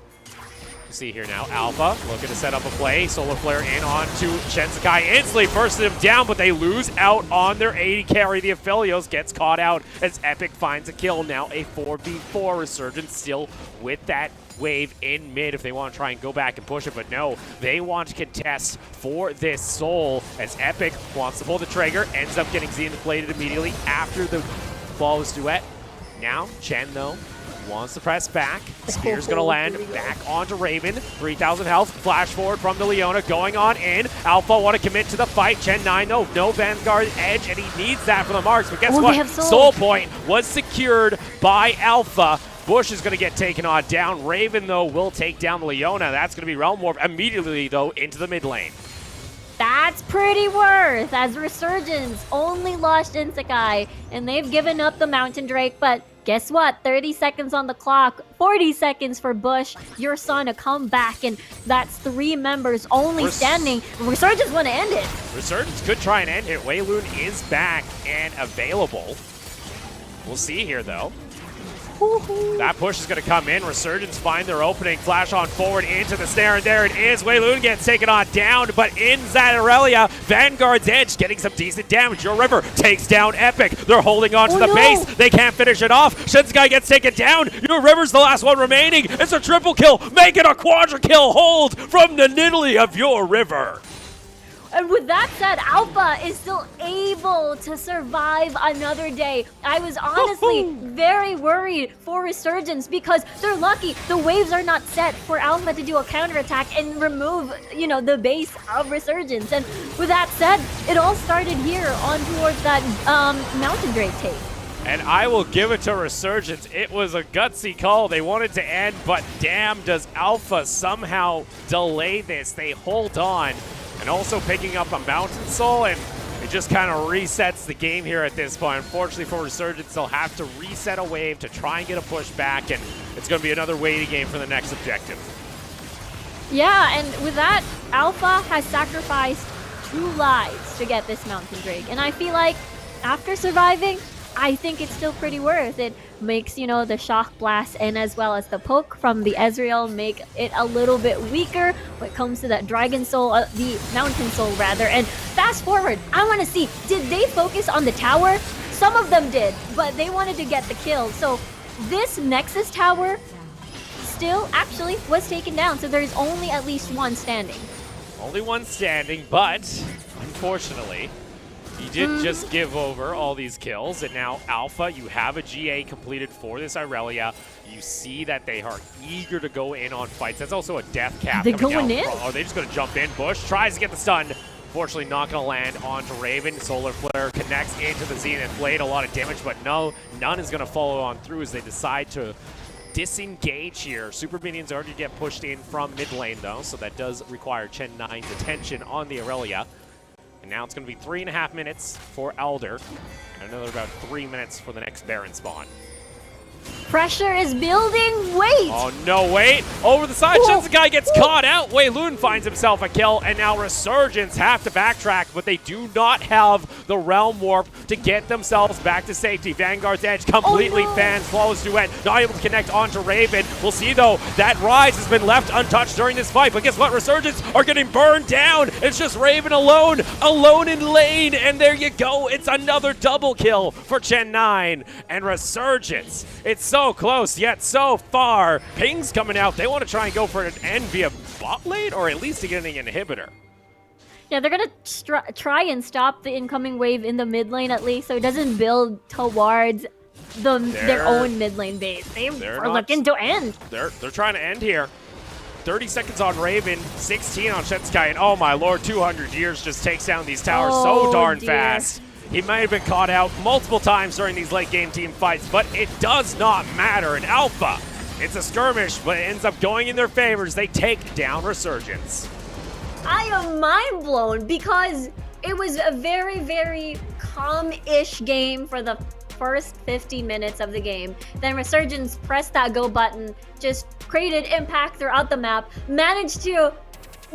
A: See here now, Alpha looking to set up a play. Solar Flare in onto Shensekai. Instantly bursted him down, but they lose out on their AD carry. The Aphelios gets caught out as Epic finds a kill. Now a 4v4. Resurgence still with that wave in mid if they want to try and go back and push it, but no, they want to contest for this soul as Epic wants to pull the trigger, ends up getting Zenith bladed immediately after the flawless duet. Now, Chen, though, wants to press back. Spear's going to land back onto Raven. 3,000 health. Flash forward from the Leona going on in. Alpha want to commit to the fight. Chen 9, though, no Vanguard edge, and he needs that for the marks. But guess what? Soul point was secured by Alpha. Bush is going to get taken on down. Raven, though, will take down the Leona. That's going to be Realm Warp immediately, though, into the mid lane.
B: That's pretty worth, as Resurgence only lost Shensekai, and they've given up the Mountain Drake, but guess what? 30 seconds on the clock, 40 seconds for Bush, your son to come back, and that's 3 members only standing. Resurgence want to end it.
A: Resurgence could try and end it. Wei Lun is back and available. We'll see here, though. That push is going to come in. Resurgence find their opening. Flash on forward into the snare, and there it is. Wei Lun gets taken on down, but in that Aurelia, Vanguard's Edge getting some decent damage. Your River takes down Epic. They're holding on to the base. They can't finish it off. Shinsekai gets taken down. Your River's the last one remaining. It's a triple kill. Make it a quadra kill hold from the Nidalee of Your River.
B: And with that said, Alpha is still able to survive another day. I was honestly very worried for Resurgence because they're lucky the waves are not set for Alpha to do a counterattack and remove, you know, the base of Resurgence. And with that said, it all started here on towards that Mountain Drake take.
A: And I will give it to Resurgence. It was a gutsy call. They wanted to end, but damn, does Alpha somehow delay this. They hold on. And also picking up a Mountain Soul, and it just kind of resets the game here at this point. Unfortunately for Resurgence, they'll have to reset a wave to try and get a push back, and it's going to be another waiting game for the next objective.
B: Yeah, and with that, Alpha has sacrificed 2 lives to get this Mountain Drake. And I feel like after surviving, I think it's still pretty worth it. Makes, you know, the Shock Blast and as well as the poke from the Ezreal make it a little bit weaker when it comes to that Dragon Soul, the Mountain Soul rather. And fast forward, I want to see, did they focus on the tower? Some of them did, but they wanted to get the kill. So this Nexus tower still actually was taken down. So there's only at least one standing.
A: Only one standing, but unfortunately, he did just give over all these kills, and now Alpha, you have a GA completed for this Aurelia. You see that they are eager to go in on fights. That's also a death cap.
B: They're going in?
A: Are they just going to jump in? Bush tries to get the stun. Fortunately, not going to land onto Raven. Solar Flare connects into the Zenith Blade. A lot of damage, but no, none is going to follow on through as they decide to disengage here. Super Minions already get pushed in from mid lane, though, so that does require Chen 9's attention on the Aurelia. And now it's going to be 3.5 minutes for Elder, and another about 3 minutes for the next Baron spawn.
B: Pressure is building. Wait!
A: Oh, no, wait. Over the side, Shinsekai gets caught out. Wei Lun finds himself a kill, and now Resurgence have to backtrack, but they do not have the Realm Warp to get themselves back to safety. Vanguard's Edge completely fans Flawless Duet, not able to connect onto Raven. We'll see, though, that Rise has been left untouched during this fight, but guess what? Resurgence are getting burned down. It's just Raven alone in lane, and there you go. It's another double kill for Chen 9, and Resurgence. It's so close, yet so far. Ping's coming out. They want to try and go for an end via bot lane, or at least to get an inhibitor.
B: Yeah, they're going to try and stop the incoming wave in the mid lane at least, so it doesn't build towards their own mid lane base. They're looking to end.
A: They're trying to end here. 30 seconds on Raven, 16 on Shinsekai, and oh my lord, 200 years just takes down these towers so darn fast. He might have been caught out multiple times during these late game team fights, but it does not matter. In Alpha, it's a skirmish, but it ends up going in their favors. They take down Resurgence.
B: I am mind blown because it was a very, very calm-ish game for the first 50 minutes of the game. Then Resurgence pressed that go button, just created impact throughout the map, managed to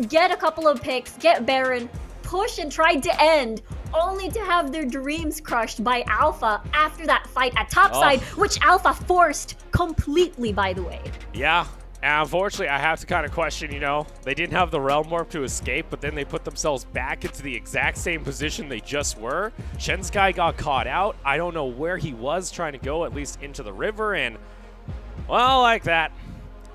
B: get a couple of picks, get Baron, push and tried to end, only to have their dreams crushed by Alpha after that fight at topside, which Alpha forced completely, by the way.
A: Yeah, and unfortunately, I have to kind of question, you know, they didn't have the Realm Warp to escape, but then they put themselves back into the exact same position they just were. Shinsekai got caught out. I don't know where he was trying to go, at least into the river, and, well, like that.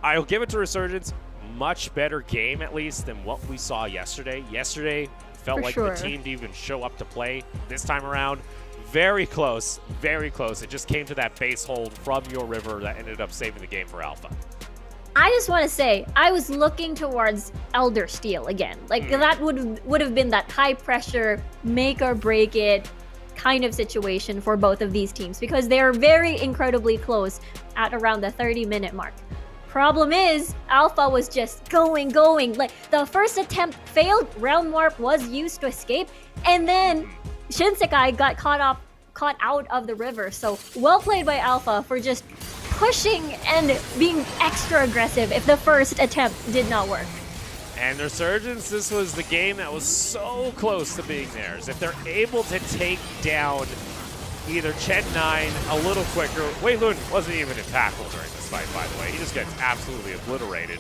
A: I'll give it to Resurgence. Much better game, at least, than what we saw yesterday. Yesterday felt like the team didn't even show up to play. This time around, very close, very close. It just came to that base hold from Your River that ended up saving the game for Alpha.
B: I just want to say, I was looking towards Elder Steel again. Like, that would have been that high pressure, make or break it kind of situation for both of these teams because they're very incredibly close at around the 30-minute mark. Problem is, Alpha was just going. Like, the first attempt failed, Realm Warp was used to escape, and then Shinsekai got caught out of the river. So, well played by Alpha for just pushing and being extra aggressive if the first attempt did not work.
A: And Resurgence, this was the game that was so close to being theirs. If they're able to take down either Chen9 a little quicker. Wei Lun wasn't even in tackle during this fight, by the way. He just gets absolutely obliterated.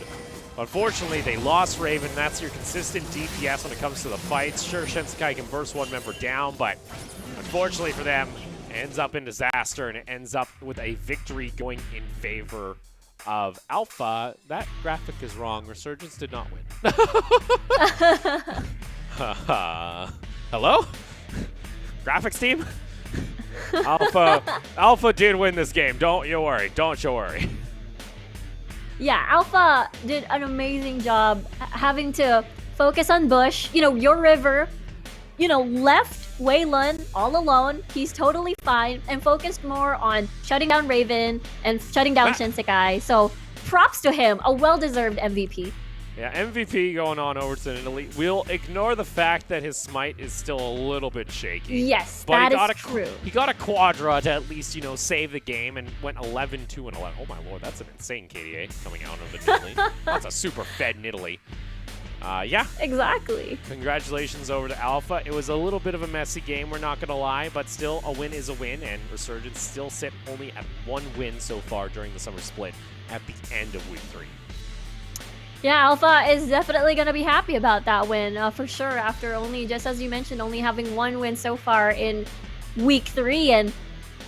A: Unfortunately, they lost Raven. That's your consistent DPS when it comes to the fights. Sure, Shinsekai can burst one member down, but unfortunately for them, it ends up in disaster, and it ends up with a victory going in favor of Alpha. That graphic is wrong. Resurgence did not win. Hello? Graphics team? Alpha did win this game. Don't you worry. Don't you worry.
B: Yeah, Alpha did an amazing job having to focus on Bush. You know, your river, you know, left Wei Lun all alone. He's totally fine and focused more on shutting down Raven and shutting down Shinsekai. So props to him, a well-deserved MVP.
A: Yeah, MVP going on over to Italy. We'll ignore the fact that his smite is still a little bit shaky.
B: Yes,
A: but
B: that is true.
A: He got a quadra to at least, you know, save the game and went 11-2 and 11. Oh my lord, that's an insane KDA coming out of Italy. That's a super fed in Italy. Yeah.
B: Exactly.
A: Congratulations over to Alpha. It was a little bit of a messy game, we're not going to lie, but still a win is a win, and Resurgence still sit only at 1 win so far during the summer split at the end of week 3.
B: Yeah, Alpha is definitely going to be happy about that win, for sure, after only, just as you mentioned, only having 1 win so far in week 3. And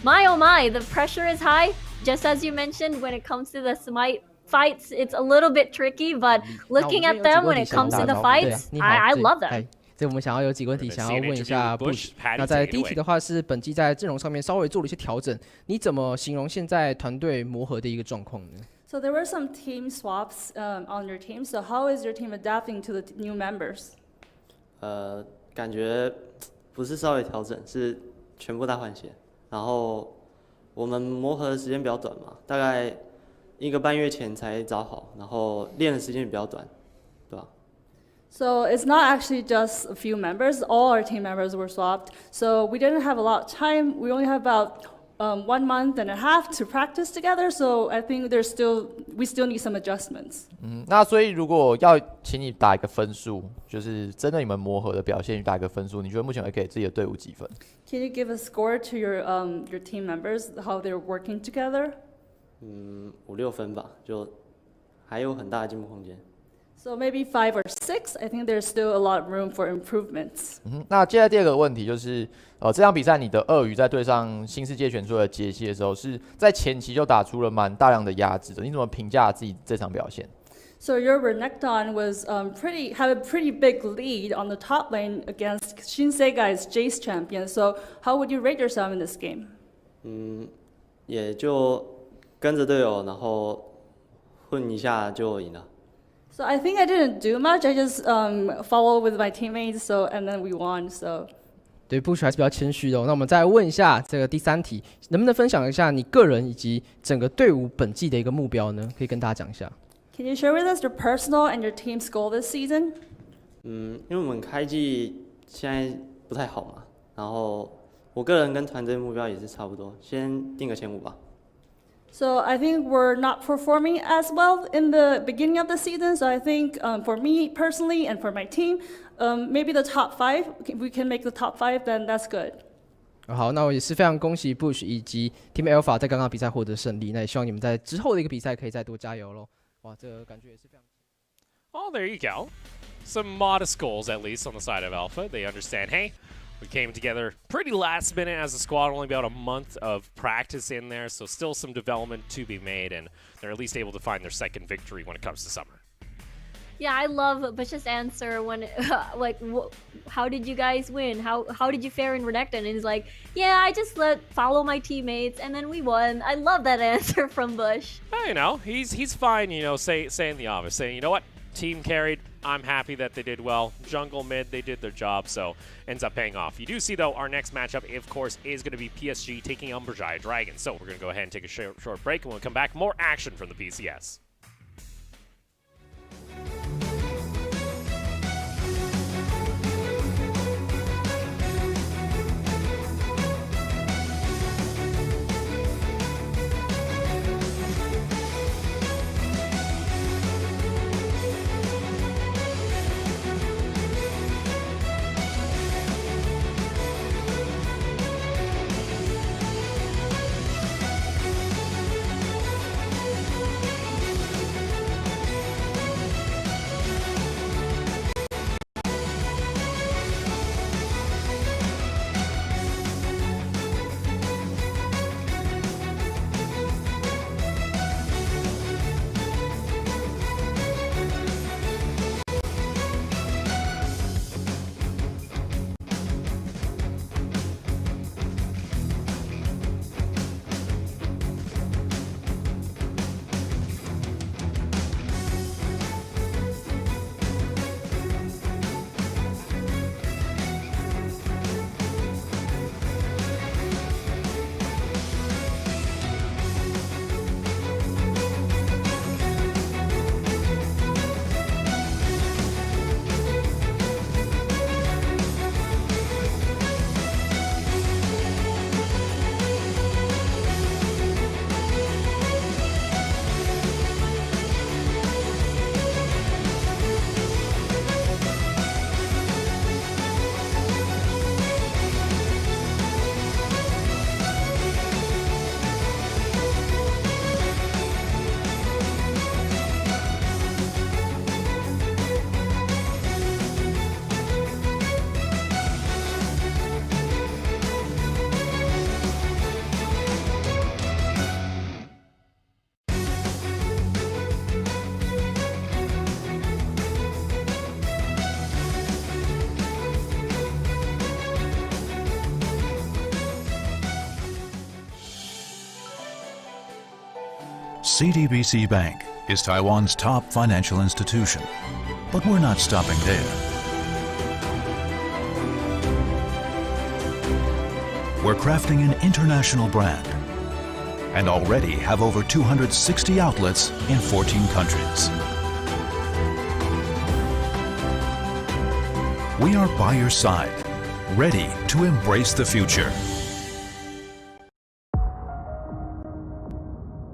B: my oh my, the pressure is high. Just as you mentioned, when it comes to the smite fights, it's a little bit tricky, but looking at them when it comes to the fights, I love them.
D: 所以我们想要有几个问题想要问一下 Bush。那在第一题的话是本季在阵容上面稍微做了一些调整，你怎么形容现在团队磨合的一个状况呢？
E: So there were some team swaps on your team. So how is your team adapting to the new members?
F: 感觉不是稍微调整，是全部大换血。然后我们磨合的时间比较短嘛，大概1个半月前才找好，然后练的时间比较短，对吧？
E: So it's not actually just a few members. All our team members were swapped. So we didn't have a lot of time. We only have about 1 month and a half to practice together. So I think we still need some adjustments.
G: 那所以如果要请你打一个分数，就是针对你们磨合的表现，你打一个分数，你觉得目前会给自己的队伍几分？
E: Can you give a score to your team members, how they're working together?
F: 5、6分吧，就还有很大的进步空间。
E: So maybe 5 or 6. I think there's still a lot of room for improvements.
G: 那接下来第2个问题就是，这场比赛你的鳄鱼在对上新世界选出的杰西的时候，是在前期就打出了蛮大量的压制的，你怎么评价自己这场表现？
E: So your Renekton was had a pretty big lead on the top lane against Shinsegai's Jace champion. So how would you rate yourself in this game?
F: 也就跟着队友，然后混一下就赢了。
E: So I think I didn't do much. I just followed with my teammates. And then we won. So.
D: 对 ，Bush 还是比较谦虚的哦。那我们再问一下这个第3题，能不能分享一下你个人以及整个队伍本季的一个目标呢？可以跟大家讲一下。
E: Can you share with us your personal and your team's goal this season?
F: 因为我们开季现在不太好嘛，然后我个人跟团队目标也是差不多，先定个前5吧。
E: So I think we're not performing as well in the beginning of the season. So I think for me personally and for my team, maybe the top 5. If we can make the top 5, then that's good.
D: 好，那我也是非常恭喜 Bush 以及 Team Alpha 在刚刚比赛获得胜利。那也希望你们在之后的一个比赛可以再多加油喽。哇，这个感觉也是非常。
A: Oh, there you go. Some modest goals, at least, on the side of Alpha. They understand, hey, we came together pretty last minute as a squad, only about a month of practice in there, so still some development to be made, and they're at least able to find their second victory when it comes to summer.
B: Yeah, I love Bush's answer when, like, how did you guys win? How did you fare in Renekton? And he's like, yeah, I just follow my teammates, and then we won. I love that answer from Bush.
A: Well, you know, he's fine, you know, saying the obvious, saying, you know what, team carried. I'm happy that they did well. Jungle mid, they did their job, so ends up paying off. You do see, though, our next matchup, of course, is going to be PSG taking on Berjaya Dragons. So we're going to go ahead and take a short break, and we'll come back. More action from the PCS.
H: CTBC Bank is Taiwan's top financial institution, but we're not stopping there. We're crafting an international brand and already have over 260 outlets in 14 countries. We are by your side, ready to embrace the future.